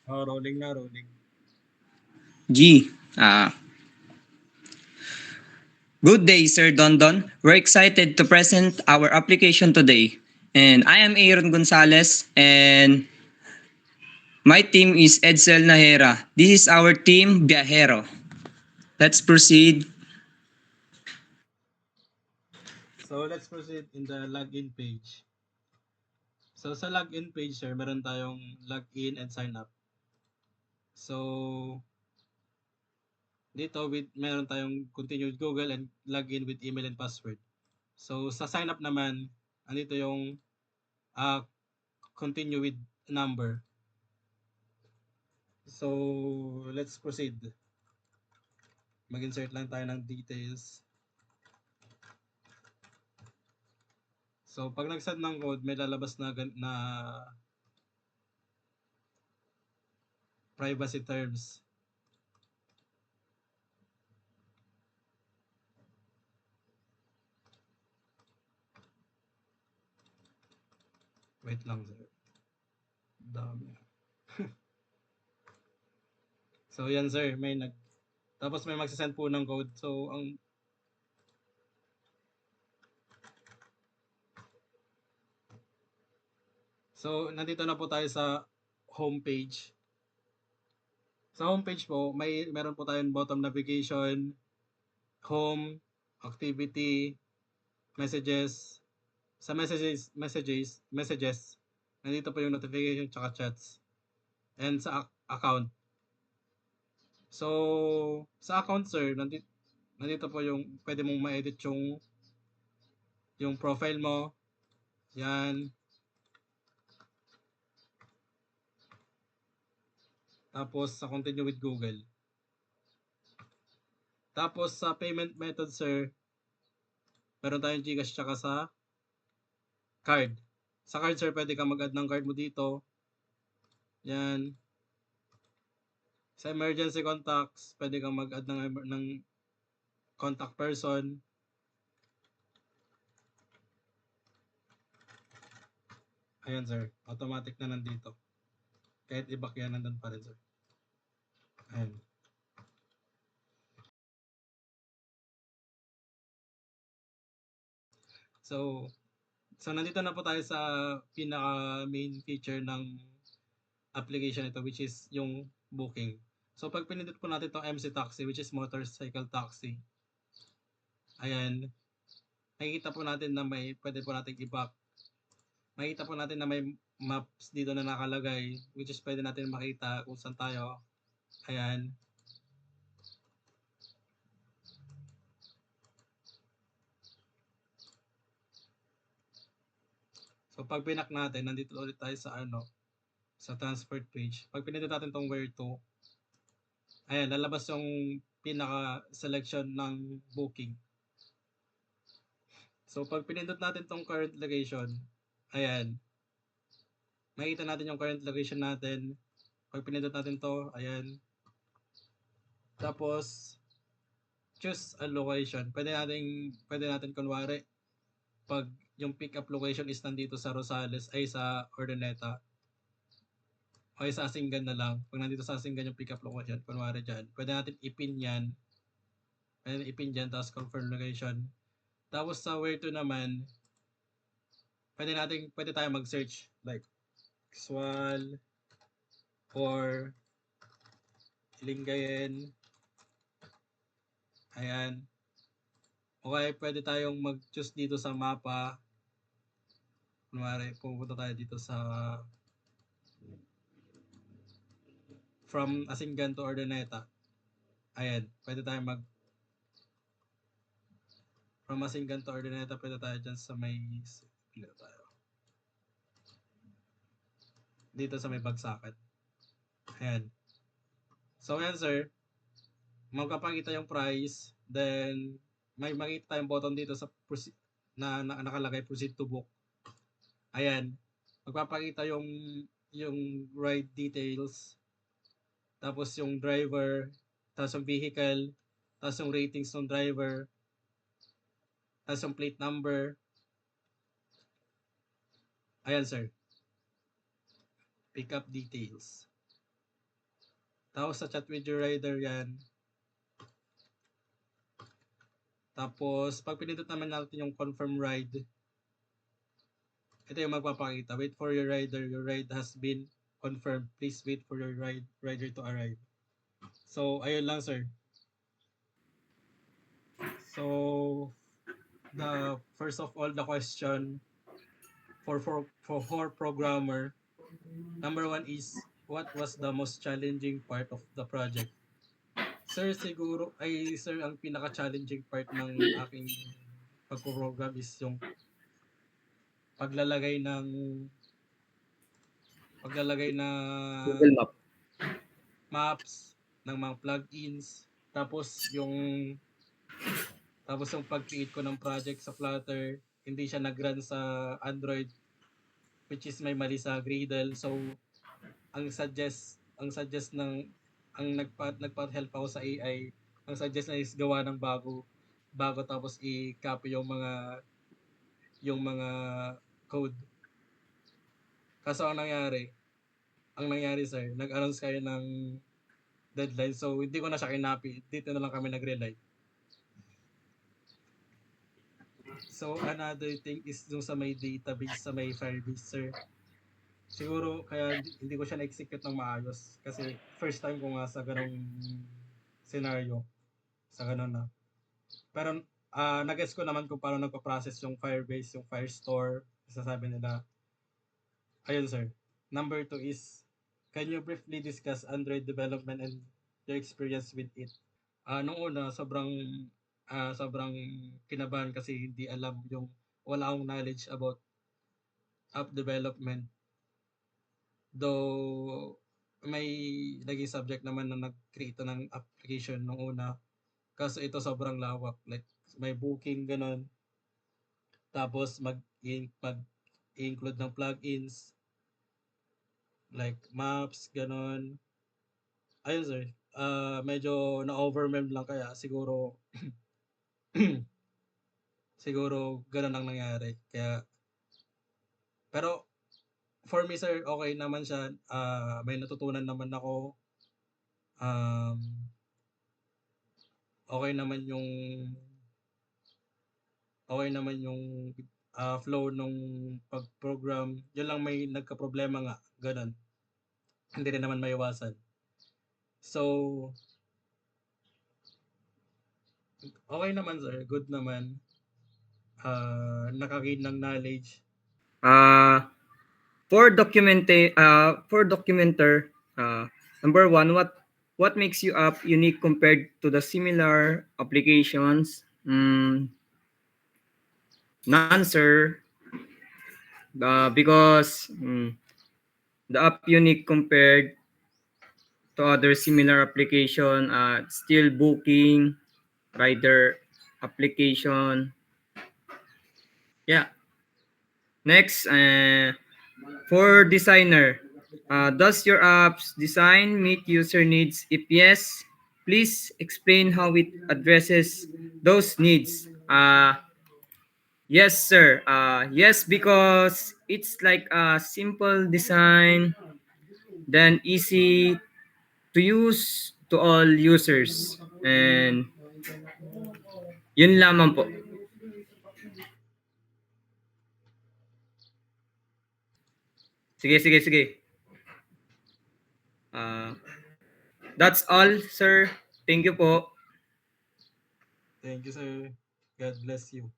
Oh, rolling na, rolling. G. Good day, Sir Dondon. We're excited to present our application today. And I am Aaron Gonzalez, and my team is Edsel Nahera. This is our team, Viajero. Let's proceed. So, let's proceed in the login page. So, sa login page, sir, meron tayong login and sign up. So, dito, meron tayong continue with Google and login with email and password. So, sa sign up naman, andito yung uh, continue with number. So, let's proceed. Mag-insert lang tayo ng details. So, pag nag-send ng code, may lalabas na privacy terms. Wait lang, sir. Dami. So, yan, sir. Tapos may magsasend po ng code. So, nandito na po tayo sa homepage. Sa homepage po, meron po tayong bottom navigation, home, activity, messages. Sa messages, nandito po yung notification tsaka chats. And sa account. So, sa account, sir, nandito po yung pwede mong ma-edit yung profile mo. Yan. Tapos sa continue with Google. Tapos sa payment method, sir, meron tayong GCash tsaka sa card. Sa card, sir, pwede ka mag-add ng card mo dito. Yan. Sa emergency contacts, pwede kang mag-add ng contact person. Ayan, sir. Automatic na nandito. Kahit i-back yan, nandun pa rin, sir. Ayan. So, nandito na po tayo sa pinaka main feature ng application ito, which is yung booking. So, pag pinindot po natin itong MC Taxi, which is motorcycle taxi, ayan, makikita po natin na pwede po natin i-back. Makikita po natin na may maps dito na nakalagay, which is pwede natin makita kung saan tayo. Ayan. So, pag pinak natin, nandito ulit tayo sa transport page. Pag pinindot natin tong where to, ayan, lalabas yung pinaka-selection ng booking. So, pag pinindot natin tong current location, ayan, makikita natin yung current location natin. Pag pinindot natin to, ayan. Tapos, choose a location. Pwede natin kunwari, pag yung pick up location is nandito sa Rosales, ay sa Urdaneta, o sa Asingan na lang. Pag nandito sa Asingan yung pick up location, kunwari dyan, pwede natin ipin yan. Pwede ipin dyan, tapos confirm location. Tapos sa where to naman, pwede tayo mag-search, like, Xwal, or Lingayen. Ayan. Okay, pwede tayong mag-choose dito sa mapa. Kunwari, pupunta tayo dito sa from Asingan to Urdaneta. Ayan, pwede tayo from Asingan to Urdaneta, pwede tayo dyan sa dito tayo. Dito sa may Bagsakan. Ayan. So, ayan, sir. Magpapakita yung price. Then, may makita tayong button dito sa na nakalagay proceed to book. Ayan. Magpapakita yung ride details. Tapos yung driver. Tapos yung vehicle. Tapos yung ratings ng driver. Tapos yung plate number. Ayan, sir. Pick up details. Tapos sa chat with your rider yan. Tapos pag pinindot naman natin yung confirm ride, ito yung magpapakita. Wait for your rider. Your ride has been confirmed. Please wait for your rider to arrive. So, ayun lang, sir. So, the first of all, the question for programmer, number 1 is, what was the most challenging part of the project? Sir, siguro, sir, ang pinaka-challenging part ng aking pagpo-program is yung paglalagay ng Google Map. maps, ng mga plugins, tapos yung pag-create ko ng project sa Flutter, hindi siya nag-run sa Android, which is may mali sa Gradle. So, ang nagpa-help ako sa AI, ang suggest na is gawa ng bago tapos i-copy yung mga code. Kaso ang nangyari sir, nag-announce kayo ng deadline, so hindi ko na siya kinapi. Dito na lang kami nag-rely. So another thing is yung sa may database, sa may Firebase sir. Siguro kaya hindi ko siya na-execute ng maayos kasi first time ko nga sa ganong scenario, sa ganon na. Pero nag-guess ko naman kung paano nagpa-process yung Firebase, yung Firestore, sasabi nila. Ayun sir. Number 2 is, can you briefly discuss Android development and your experience with it? Nung una, sobrang kinabahan kasi hindi alam wala akong knowledge about app development. Though, may naging subject naman na nag-create ng application nung una. Kaso ito sobrang lawak. Like, may booking, ganun. Tapos, mag-include ng plugins. Like, maps, ganun. Ayun, sir. Medyo na-overwhelmed lang kaya siguro siguro ganun ang nangyari. Pero for me sir, okay naman siya. May natutunan naman ako. Okay naman yung flow nung pag-program. Yun lang may nagka-problema nga, ganun. Hindi rin naman maiwasan. So, okay naman sir, good naman. Nakagain ng knowledge. For documenter, number 1, what makes you app unique compared to the similar applications? None, sir. Because the app unique compared to other similar application, still booking, rider application. Yeah. Next, for designer, does your app's design meet user needs? If yes, please explain how it addresses those needs. Yes, sir. Yes, because it's like a simple design, then easy to use to all users. And yun lamang po. Sige. That's all, sir. Thank you po. Thank you sir. God bless you.